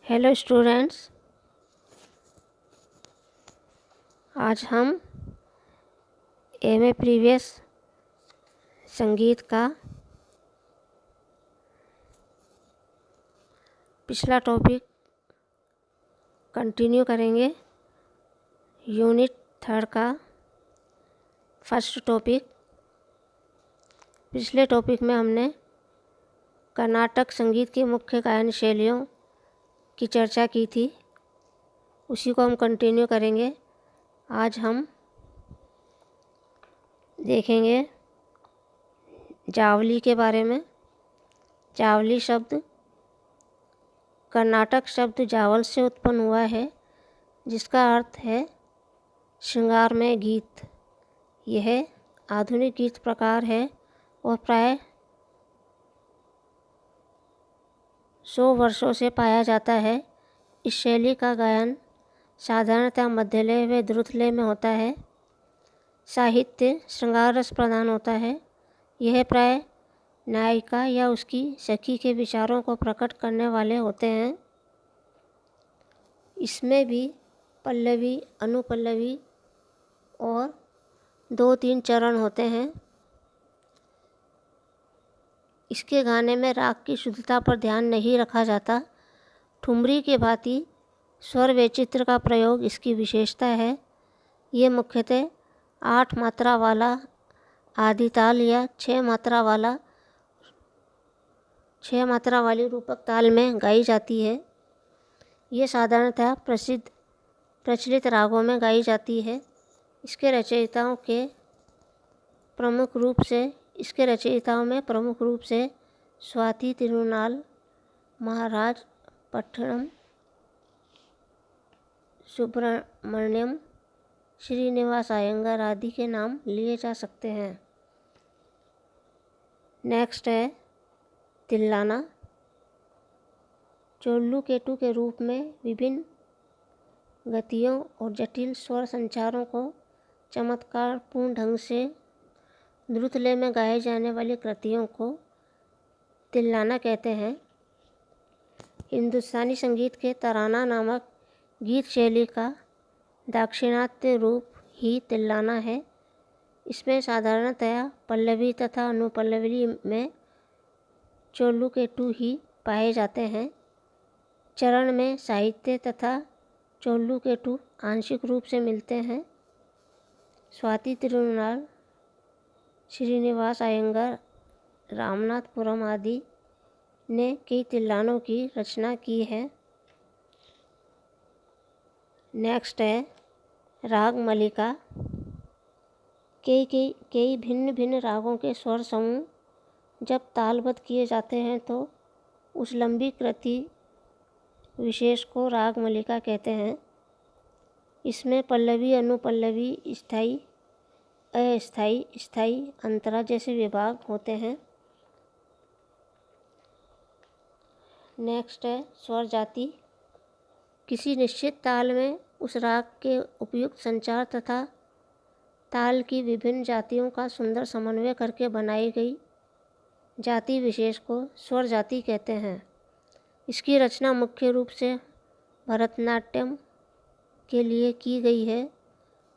Hello students, आज हम MA previous संगीत का पिछला टॉपिक कंटिन्यू करेंगे। यूनिट 3 का फर्स्ट टॉपिक। पिछले टॉपिक में हमने कर्नाटक संगीत की मुख्य गायन शैलियों की चर्चा की थी, उसी को हम कंटिन्यू करेंगे। आज हम देखेंगे जावली के बारे में। जावली शब्द कर्नाटक शब्द जावल से उत्पन्न हुआ है, जिसका अर्थ है श्रृंगारमय गीत। यह आधुनिक गीत प्रकार है और प्राय 100 वर्षों से पाया जाता है। इस शैली का गायन साधारणतः मध्यलय व द्रुतलय में होता है। साहित्य श्रृंगार रस प्रदान होता है। यह प्राय नायिका या उसकी सखी के विचारों को प्रकट करने वाले होते हैं। इसमें भी पल्लवी, अनुपल्लवी और 2-3 चरण होते हैं। इसके गाने में राग की शुद्धता पर ध्यान नहीं रखा जाता। ठुमरी के भांति स्वर वैचित्र का प्रयोग इसकी विशेषता है। ये मुख्यतः 8 मात्रा वाला आदिताल या 6 मात्रा वाली रूपक ताल में गाई जाती है। ये साधारणतः प्रचलित रागों में गाई जाती है। इसके रचयिताओं में प्रमुख रूप से स्वाति तिरुनाल, महाराज पट्टणम, सुब्रमण्यम, श्रीनिवास अयंगार आदि के नाम लिए जा सकते हैं। नेक्स्ट है तिल्लाना। चोल्लुकेटु के रूप में विभिन्न गतियों और जटिल स्वर संचारों को चमत्कारपूर्ण ढंग से द्रुतलय में गाए जाने वाली कृतियों को तिल्लाना कहते हैं। हिंदुस्तानी संगीत के तराना नामक गीत शैली का दाक्षिणात्य रूप ही तिल्लाना है। इसमें साधारणतया पल्लवी तथा अनुपल्लवी में चोल्लुकेटु ही पाए जाते हैं। चरण में साहित्य तथा चोल्लुकेटु आंशिक रूप से मिलते हैं। स्वाति तिरुनाल, श्रीनिवास अयंगार, रामनाथपुरम आदि ने कई तिल्लानों की रचना की है। नेक्स्ट है राग मलिका। कई भिन्न भिन्न रागों के स्वर समूह जब तालबद्ध किए जाते हैं तो उस लंबी कृति विशेष को राग मलिका कहते हैं। इसमें पल्लवी, अनुपल्लवी, स्थाई, अस्थाई, स्थाई, अंतरा जैसे विभाग होते हैं। नेक्स्ट है स्वर जाति। किसी निश्चित ताल में उस राग के उपयुक्त संचार तथा ताल की विभिन्न जातियों का सुंदर समन्वय करके बनाई गई जाति विशेष को स्वर जाति कहते हैं। इसकी रचना मुख्य रूप से भरतनाट्यम के लिए की गई है।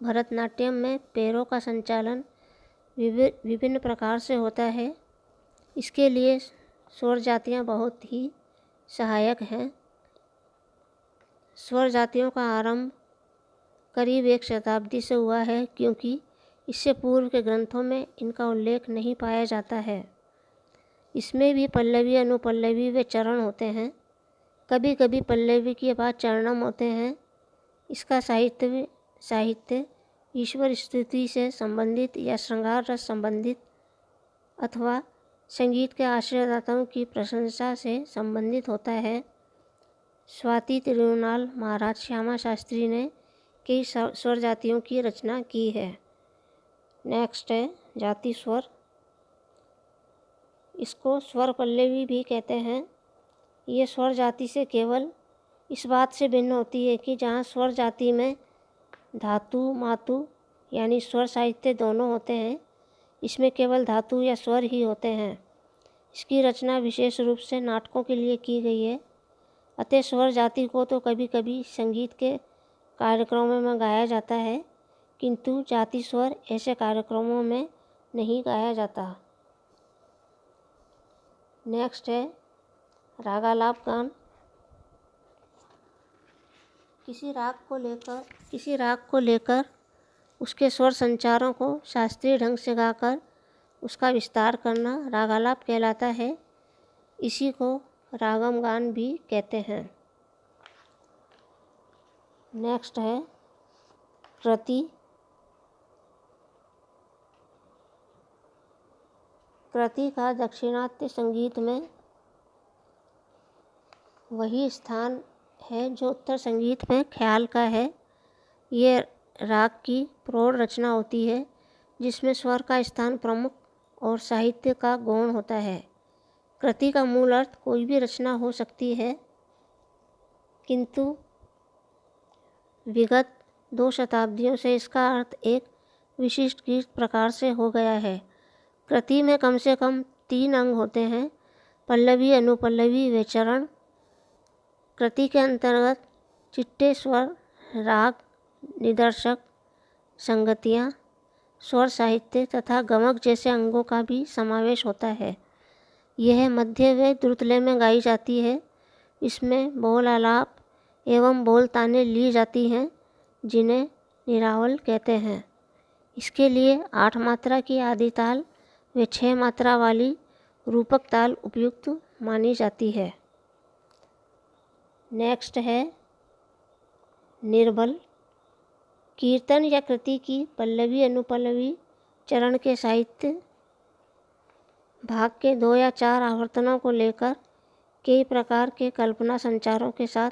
भरतनाट्यम में पैरों का संचालन विभिन्न प्रकार से होता है। इसके लिए स्वर जातियाँ बहुत ही सहायक हैं। स्वर जातियों का आरंभ करीब 1 शताब्दी से हुआ है, क्योंकि इससे पूर्व के ग्रंथों में इनका उल्लेख नहीं पाया जाता है। इसमें भी पल्लवी, अनुपल्लवी व चरण होते हैं। कभी कभी पल्लवी के बाद चरणम होते हैं। इसका साहित्य ईश्वर स्तुति से संबंधित या श्रृंगार रस संबंधित अथवा संगीत के आश्रयदाताओं की प्रशंसा से संबंधित होता है। स्वाति तिरुनाल, महाराज श्यामा शास्त्री ने कई स्वर जातियों की रचना की है। नेक्स्ट है जाति स्वर। इसको स्वर पल्लवी भी कहते हैं। ये स्वर जाति से केवल इस बात से भिन्न होती है कि जहाँ स्वर जाति में धातु मातु यानी स्वर साहित्य दोनों होते हैं, इसमें केवल धातु या स्वर ही होते हैं। इसकी रचना विशेष रूप से नाटकों के लिए की गई है। अतः स्वर जाति को तो कभी कभी संगीत के कार्यक्रमों में गाया जाता है, किंतु जाति स्वर ऐसे कार्यक्रमों में नहीं गाया जाता। नेक्स्ट है रागालाप गान। किसी राग को लेकर उसके स्वर संचारों को शास्त्रीय ढंग से गाकर उसका विस्तार करना रागालाप कहलाता है। इसी को रागम गान भी कहते हैं। नेक्स्ट है कृति। कृति का दाक्षिणात्य संगीत में वही स्थान है जो उत्तर संगीत में ख्याल का है। ये राग की प्रौढ़ रचना होती है जिसमें स्वर का स्थान प्रमुख और साहित्य का गौण होता है। कृति का मूल अर्थ कोई भी रचना हो सकती है, किंतु विगत 2 शताब्दियों से इसका अर्थ एक विशिष्ट गीत प्रकार से हो गया है। कृति में कम से कम 3 अंग होते हैं, पल्लवी, अनुपल्लवी व चरण। कृति के अंतर्गत चिट्टे, स्वर, राग, निदर्शक, संगतियाँ, स्वर साहित्य तथा गमक जैसे अंगों का भी समावेश होता है। यह मध्य व द्रुतलय में गाई जाती है। इसमें बोल आलाप एवं बोल तानें ली जाती हैं, जिन्हें निरावल कहते हैं। इसके लिए 8 मात्रा की आदि ताल व 6 मात्रा वाली रूपक ताल उपयुक्त मानी जाती है। नेक्स्ट है निर्बल। कीर्तन या कृति की पल्लवी, अनुपल्लवी, चरण के साहित्य भाग के 2 या 4 आवर्तनों को लेकर कई प्रकार के कल्पना संचारों के साथ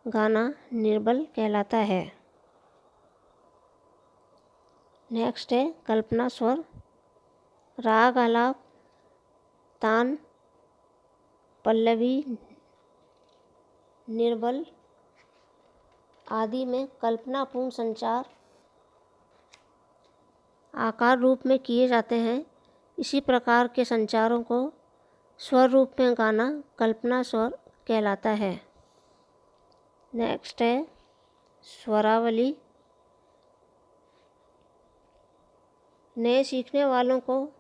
गाना निर्बल कहलाता है। नेक्स्ट है कल्पना स्वर। राग, आलाप, तान, पल्लवी, निर्बल आदि में कल्पनापूर्ण संचार आकार रूप में किए जाते हैं। इसी प्रकार के संचारों को स्वर रूप में गाना कल्पना स्वर कहलाता है। नेक्स्ट है स्वरावली। नए सीखने वालों को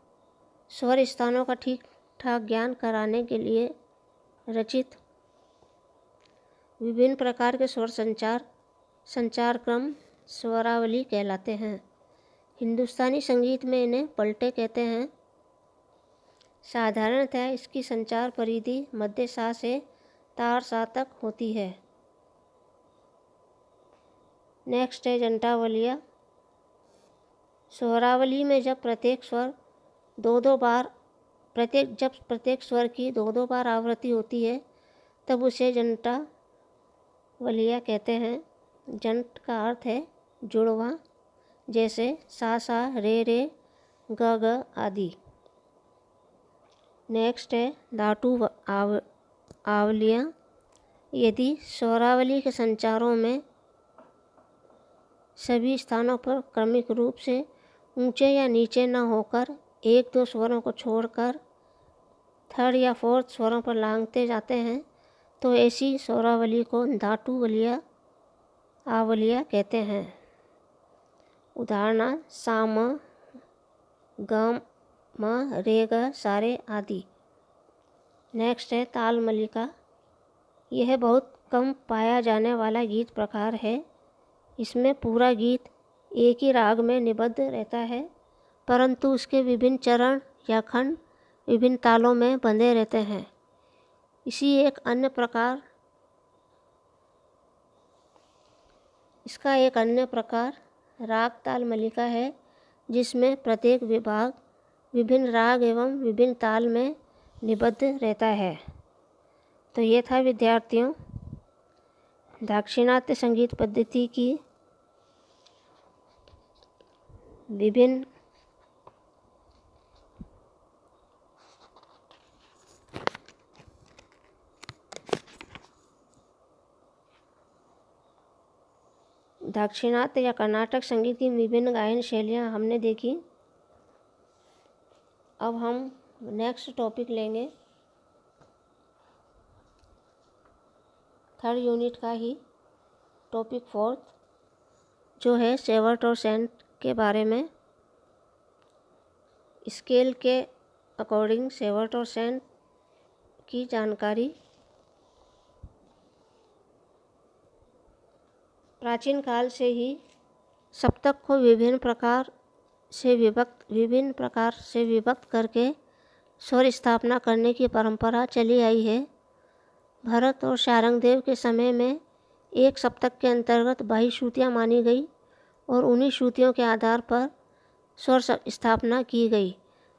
स्वर स्थानों का ठीक ठाक ज्ञान कराने के लिए रचित विभिन्न प्रकार के स्वर संचार क्रम स्वरावली कहलाते हैं। हिंदुस्तानी संगीत में इन्हें पलटे कहते हैं। साधारणतः इसकी संचार परिधि मध्य सा से तार सा तक होती है। नेक्स्ट है जंटावलिया। स्वरावली में जब प्रत्येक स्वर प्रत्येक स्वर की 2-2 बार आवृत्ति होती है तब उसे जंटावलिया कहते हैं। जंट का अर्थ है जुड़वा, जैसे सा सा, रे रे, ग ग आदि। नेक्स्ट है धातु आवलियाँ। यदि स्वरावली के संचारों में सभी स्थानों पर क्रमिक रूप से ऊंचे या नीचे न होकर 1-2 स्वरों को छोड़कर 3rd या 4th स्वरों पर लांघते जाते हैं तो ऐसी स्वरावली को धातु आवलिया कहते हैं। उदाहरण सा म, ग म, रे ग, सारे आदि। नेक्स्ट है ताल मलिका। यह बहुत कम पाया जाने वाला गीत प्रकार है। इसमें पूरा गीत एक ही राग में निबद्ध रहता है, परंतु उसके विभिन्न चरण या खंड विभिन्न तालों में बंधे रहते हैं। इसका एक अन्य प्रकार राग ताल मलिका है, जिसमें प्रत्येक विभाग विभिन्न राग एवं विभिन्न ताल में निबद्ध रहता है। तो ये था विद्यार्थियों दाक्षिणात्य संगीत पद्धति की विभिन्न दाक्षिणात्य या कर्नाटक संगीत की विभिन्न गायन शैलियाँ हमने देखी। अब हम नेक्स्ट टॉपिक लेंगे 3rd यूनिट का ही टॉपिक 4th जो है सेवर्ट और सेंट के बारे में। स्केल के अकॉर्डिंग सेवर्ट और सेंट की जानकारी। प्राचीन काल से ही सप्तक को विभिन्न प्रकार से विभक्त करके स्वर स्थापना करने की परंपरा चली आई है। भरत और शारंगदेव के समय में एक सप्तक के अंतर्गत 22 श्रुतियाँ मानी गई और उन्हीं श्रुतियों के आधार पर स्वर स्थापना की गई।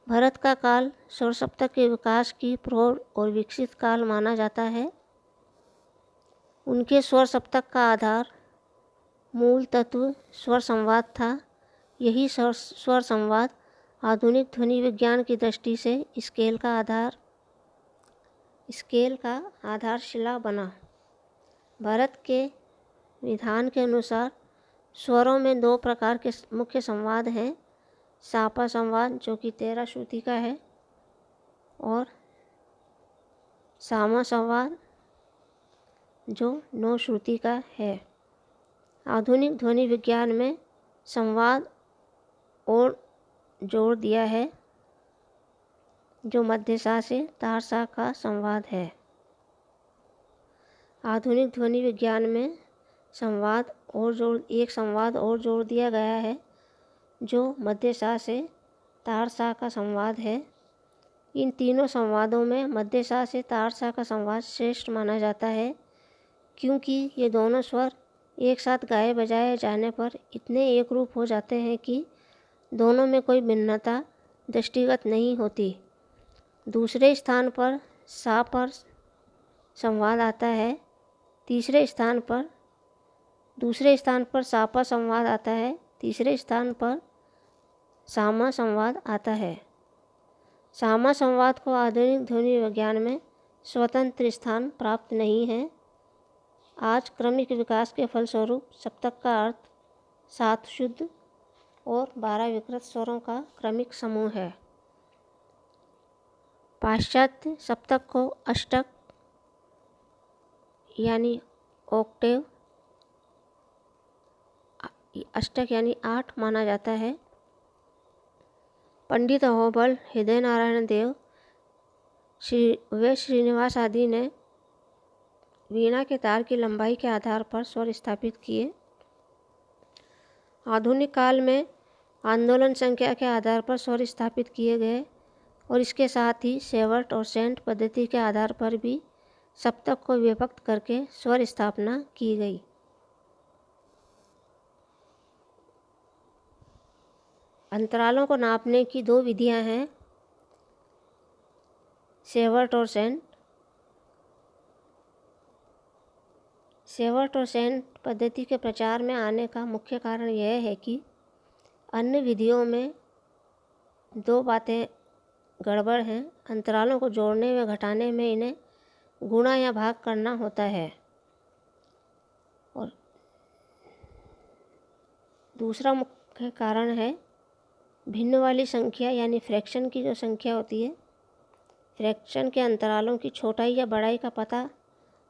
भरत का काल स्वर सप्तक के विकास की प्रौढ़ और विकसित काल माना जाता है। उनके स्वर सप्तक का आधार मूल तत्व स्वर संवाद था। यही स्वर संवाद आधुनिक ध्वनि विज्ञान की दृष्टि से स्केल का आधारशिला बना। भरत के विधान के अनुसार स्वरों में 2 प्रकार के मुख्य संवाद हैं। सापा संवाद जो कि 13 श्रुति का है और सामा संवाद जो 9 श्रुति का है। आधुनिक ध्वनि विज्ञान में संवाद और जोड़ दिया है जो मध्य सा से तार सा का संवाद है। आधुनिक ध्वनि विज्ञान में एक संवाद और जोड़ दिया गया है जो मध्य सा से तार सा का संवाद है। इन तीनों संवादों में मध्य सा से तार सा का संवाद श्रेष्ठ माना जाता है क्योंकि ये दोनों स्वर एक साथ गाए बजाए जाने पर इतने एक रूप हो जाते हैं कि दोनों में कोई भिन्नता दृष्टिगत नहीं होती। दूसरे स्थान पर सा पर संवाद आता है। दूसरे स्थान पर सापा संवाद आता है। तीसरे स्थान पर सामा संवाद आता है। सामा संवाद को आधुनिक ध्वनि विज्ञान में स्वतंत्र स्थान प्राप्त नहीं है। आज क्रमिक विकास के फलस्वरूप सप्तक का अर्थ 7 शुद्ध और 12 विकृत स्वरों का क्रमिक समूह है। पाश्चात्य सप्तक को अष्टक यानी ऑक्टेव, अष्टक यानी 8 माना जाता है। पंडित अहोबल, हृदय नारायण देव, श्रीनिवास आदि ने वीणा के तार की लंबाई के आधार पर स्वर स्थापित किए। आधुनिक काल में आंदोलन संख्या के आधार पर स्वर स्थापित किए गए और इसके साथ ही सेवर्ट और सेंट पद्धति के आधार पर भी सप्तक को विभक्त करके स्वर स्थापना की गई। अंतरालों को नापने की 2 विधियां हैं, सेवर्ट और सेंट। सेवर्ट और सेंट पद्धति के प्रचार में आने का मुख्य कारण यह है कि अन्य विधियों में 2 बातें गड़बड़ हैं। अंतरालों को जोड़ने व घटाने में इन्हें गुणा या भाग करना होता है और दूसरा मुख्य कारण है भिन्न वाली संख्या यानी फ्रैक्शन की जो संख्या होती है। फ्रैक्शन के अंतरालों की छोटाई या बड़ाई का पता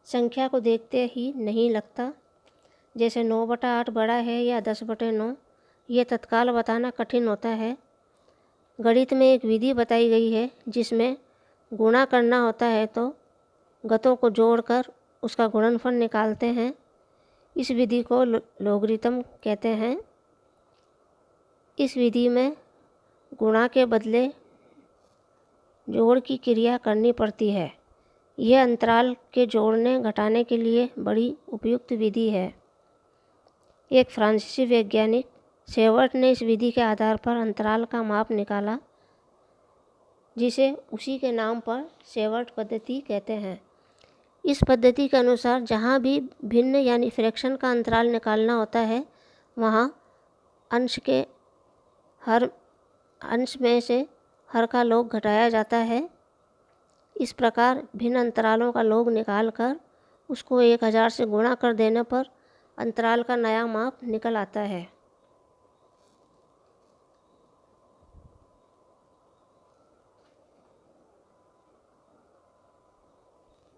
संख्या को देखते ही नहीं लगता। जैसे 9/8 बड़ा है या 10/9, ये तत्काल बताना कठिन होता है। गणित में एक विधि बताई गई है जिसमें गुणा करना होता है तो गतों को जोड़कर उसका गुणनफल निकालते हैं। इस विधि को लॉगरिथम कहते हैं। इस विधि में गुणा के बदले जोड़ की क्रिया करनी पड़ती है। यह अंतराल के जोड़ने घटाने के लिए बड़ी उपयुक्त विधि है। एक फ्रांसीसी वैज्ञानिक सेवर्ट ने इस विधि के आधार पर अंतराल का माप निकाला जिसे उसी के नाम पर सेवर्ट पद्धति कहते हैं। इस पद्धति के अनुसार जहाँ भी भिन्न यानी फ्रैक्शन का अंतराल निकालना होता है वहाँ अंश में से हर का लॉग घटाया जाता है। इस प्रकार भिन्न अंतरालों का लॉग निकालकर उसको 1000 से गुणा कर देने पर अंतराल का नया माप निकल आता है।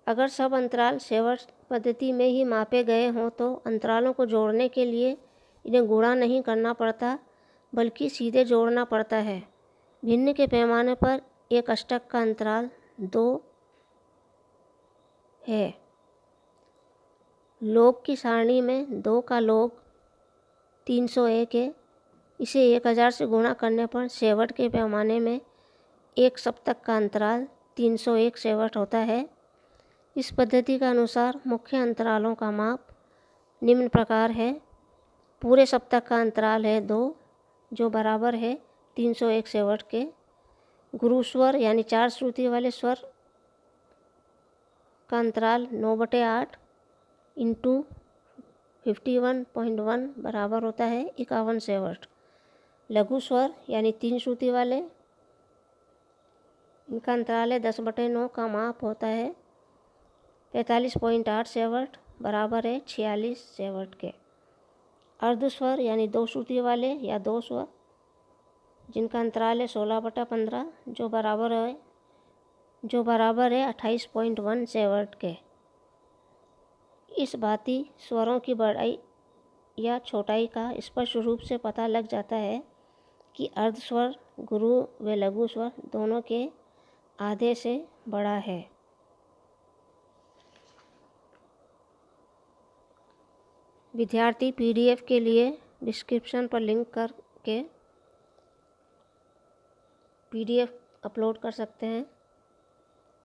अगर सब अंतराल सेवर्ट पद्धति में ही मापे गए हों तो अंतरालों को जोड़ने के लिए इन्हें गुणा नहीं करना पड़ता, बल्कि सीधे जोड़ना पड़ता है। भिन्न के पैमाने पर एक अष्टक का अंतराल 2 है। लॉग की सारणी में 2 का लॉग 301 है। इसे 1000 से गुणा करने पर सेवट के पैमाने में एक सप्तक का अंतराल 301 सेवट होता है। इस पद्धति के अनुसार मुख्य अंतरालों का माप निम्न प्रकार है। पूरे सप्तक का अंतराल है 2, जो बराबर है 301 सेवट के। गुरु स्वर यानी 4 श्रुति वाले स्वर का अंतराल 9/8 इंटू 51.1 बराबर होता है 51 सेवट। लघु स्वर यानी 3 श्रुति वाले, इनका अंतराल है 10/9 का माप होता है 45.8 सेवट, बराबर है 46 सेवट के। अर्ध स्वर यानी 2 श्रुति वाले या 2 स्वर, जिनका अंतराल है 16/15, जो बराबर है 28.1 सेवट के। इस भांति स्वरों की बढ़ाई या छोटाई का स्पष्ट रूप से पता लग जाता है कि अर्ध स्वर गुरु व लघु स्वर दोनों के आधे से बड़ा है। विद्यार्थी PDF के लिए डिस्क्रिप्शन पर लिंक करके PDF अपलोड कर सकते हैं।